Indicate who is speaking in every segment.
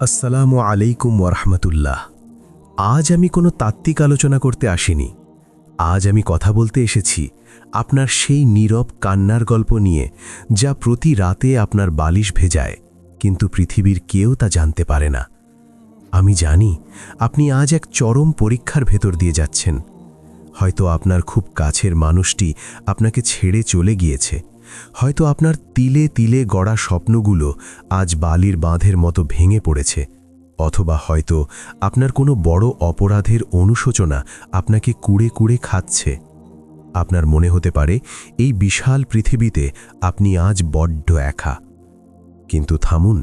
Speaker 1: আসসালামু আলাইকুম ওরহমতুল্লাহ। আজ আমি কোনো তাত্ত্বিক আলোচনা করতে আসিনি। আজ আমি কথা বলতে এসেছি আপনার সেই নীরব কান্নার গল্প নিয়ে, যা প্রতি রাতে আপনার বালিশ ভেজায়, কিন্তু পৃথিবীর কেউ তা জানতে পারে না। আমি জানি আপনি আজ এক চরম পরীক্ষার ভেতর দিয়ে যাচ্ছেন। হয়তো আপনার খুব কাছের মানুষটি আপনাকে ছেড়ে চলে গিয়েছে, হয়তো আপনার তিলে তিলে গড়া স্বপ্নগুলো আজ বালির বাঁধের মতো ভেঙে পড়েছে, অথবা হয়তো আপনার কোনো বড় অপরাধের অনুশোচনা আপনাকে কুড়ে কুড়ে খাচ্ছে। আপনার মনে হতে পারে এই বিশাল পৃথিবীতে আপনি আজ বড্ড একা। কিন্তু থামুন,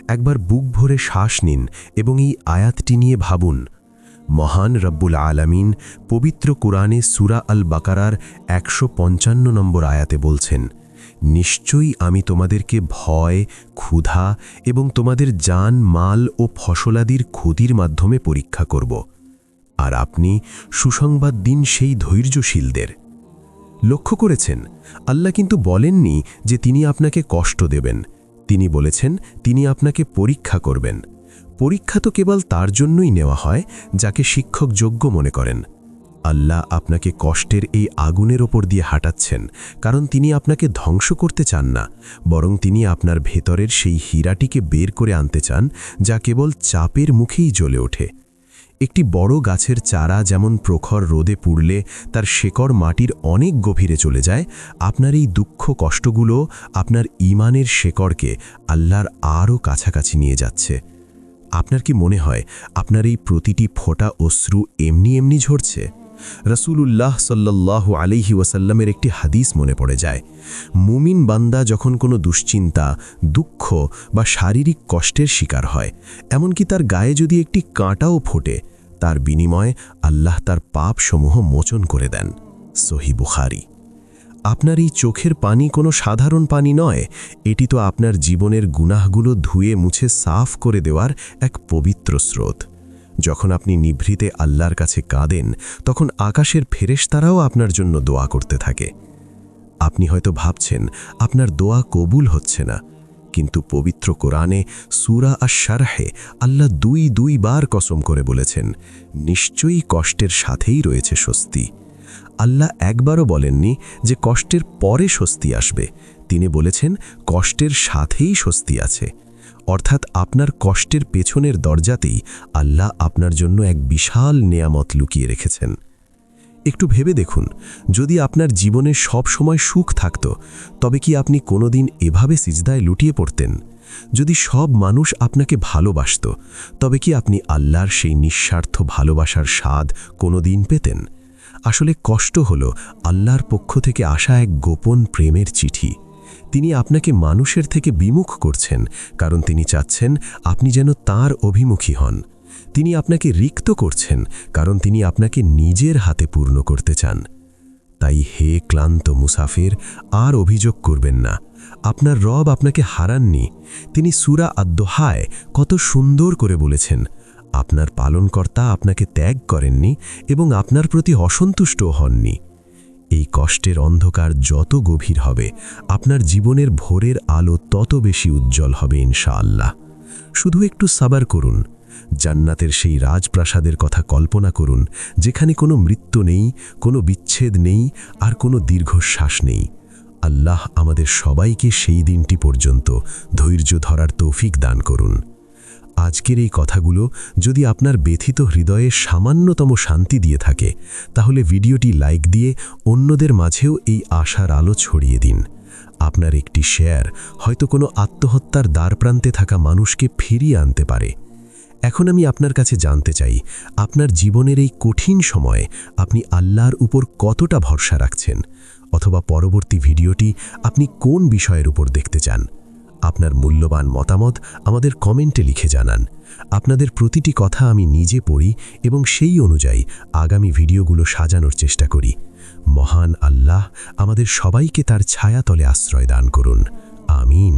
Speaker 1: একবার বুক ভরে শ্বাস নিন এবং এই আয়াতটি নিয়ে ভাবুন। মহান রব্বুল আলামিন পবিত্র কোরআনে সূরা আল বাকারার ১৫৫ নম্বর আয়াতে বলছেন, নিশ্চয়ই আমি তোমাদেরকে ভয়, ক্ষুধা এবং তোমাদের জান, মাল ও ফসলাদির ক্ষতির মাধ্যমে পরীক্ষা করব। আর আপনি সুসংবাদ দিন সেই ধৈর্যশীলদের। লক্ষ্য করেছেন, আল্লাহ কিন্তু বলেননি যে তিনি আপনাকে কষ্ট দেবেন। তিনি বলেছেন তিনি আপনাকে পরীক্ষা করবেন। পরীক্ষা তো কেবল তার জন্যই নেওয়া হয় যাকে শিক্ষক যোগ্য মনে করেন। আল্লাহ আপনাকে কষ্টের এই আগুনের ওপর দিয়ে হাঁটাচ্ছেন, কারণ তিনি আপনাকে ধ্বংস করতে চান না, বরং তিনি আপনার ভেতরের সেই হীরাটিকে বের করে আনতে চান, যা কেবল চাপের মুখেই জ্বলে ওঠে। একটি বড় গাছের চারা যেমন প্রখর রোদে পুড়লে তার শেকড় মাটির অনেক গভীরে চলে যায়, আপনার এই দুঃখ কষ্টগুলো আপনার ঈমানের শেকড়কে আল্লাহর আরও কাছাকাছি নিয়ে যাচ্ছে। আপনার কি মনে হয় আপনার এই প্রতিটি ফোঁটা অশ্রু এমনি এমনি ঝরছে? রাসূলুল্লাহ সাল্লাল্লাহু আলাইহি ওয়াসাল্লামের একটি হাদিস মনে পড়ে যায়। মুমিন বান্দা যখন কোনো দুশ্চিন্তা, দুঃখ বা শারীরিক কষ্টের শিকার হয়, এমনকি তার গায়ে যদি একটি কাঁটাও ফোটে, তার বিনিময়ে আল্লাহ তার পাপসমূহ মোচন করে দেন। সহিহ বুখারী। আপনার এই চোখের পানি কোনো সাধারণ পানি নয়, এটি তো আপনার জীবনের গুনাহগুলো ধুয়ে মুছে সাফ করে দেওয়ার এক পবিত্র স্রোত। যখন আপনি নিভৃতে আল্লাহর কাছে কাঁদেন, তখন আকাশের ফেরেশতারাও আপনার জন্য দোয়া করতে থাকে। আপনি হয়তো ভাবছেন আপনার দোয়া কবুল হচ্ছে না, কিন্তু পবিত্র কোরআনে সূরা আশ-শারহে আল্লাহ দুইবার কসম করে বলেছেন, নিশ্চয়ই কষ্টের সাথেই রয়েছে স্বস্তি। আল্লাহ একবারও বলেননি যে কষ্টের পরে স্বস্তি আসবে, তিনি বলেছেন কষ্টের সাথেই স্বস্তি আছে। অর্থাৎ আপনার কষ্টের পেছনের দরজাতেই আল্লাহ আপনার জন্য এক বিশাল নেয়ামত লুকিয়ে রেখেছেন। একটু ভেবে দেখুন, যদি আপনার জীবনে সব সময় সুখ থাকত, তবে কি আপনি কোনোদিন এভাবে সিজদায় লুটিয়ে পড়তেন? যদি সব মানুষ আপনাকে ভালোবাসত, তবে কি আপনি আল্লাহর সেই নিঃস্বার্থ ভালোবাসার স্বাদ কোনোদিন পেতেন? আসলে কষ্ট হলো আল্লাহর পক্ষ থেকে আসা এক গোপন প্রেমের চিঠি। তিনি আপনাকে মানুষের থেকে বিমুখ করছেন, কারণ তিনি চাচ্ছেন আপনি যেন তাঁর অভিমুখী হন। তিনি আপনাকে রিক্ত করছেন, কারণ তিনি আপনাকে নিজের হাতে পূর্ণ করতে চান। তাই হে ক্লান্ত মুসাফির, আর অভিযোগ করবেন না। আপনার রব আপনাকে হারাননি। তিনি সূরা আদ-দোহায় কত সুন্দর করে বলেছেন, আপনার পালনকর্তা আপনাকে ত্যাগ করেননি এবং আপনার প্রতি অসন্তুষ্টও হননি। এই কষ্টের অন্ধকার যত গভীর হবে, আপনার জীবনের ভোরের আলো তত বেশি উজ্জ্বল হবে ইনশাআল্লাহ। শুধু একটু সাবার করুন। জান্নাতের সেই রাজপ্রাসাদের কথা কল্পনা করুন, যেখানে কোনো মৃত্যু নেই, কোনো বিচ্ছেদ নেই, আর কোনো দীর্ঘশ্বাস নেই। আল্লাহ আমাদের সবাইকে সেই দিনটি পর্যন্ত ধৈর্য ধরার তৌফিক দান করুন। আজকের এই কথাগুলো যদি আপনার ব্যথিত হৃদয়ে সামান্যতম শান্তি দিয়ে থাকে, তাহলে ভিডিওটি লাইক দিয়ে অন্যদের মাঝেও এই আশার আলো ছড়িয়ে দিন। আপনার একটি শেয়ার হয়তো কোনো আত্মহত্যার দ্বারপ্রান্তে থাকা মানুষকে ফিরিয়ে আনতে পারে। এখন আমি আপনার কাছে জানতে চাই, আপনার জীবনের এই কঠিন সময়ে আপনি আল্লাহর উপর কতটা ভরসা রাখছেন, অথবা পরবর্তী ভিডিওটি আপনি কোন বিষয়ের উপর দেখতে চান? আপনার মূল্যবান মতামত আমাদের কমেন্টে লিখে জানান। আপনাদের প্রতিটি কথা আমি নিজে পড়ি এবং সেই অনুযায়ী আগামী ভিডিওগুলো সাজানোর চেষ্টা করি। মহান আল্লাহ আমাদের সবাইকে তার ছায়াতলে আশ্রয় দান করুন। আমিন।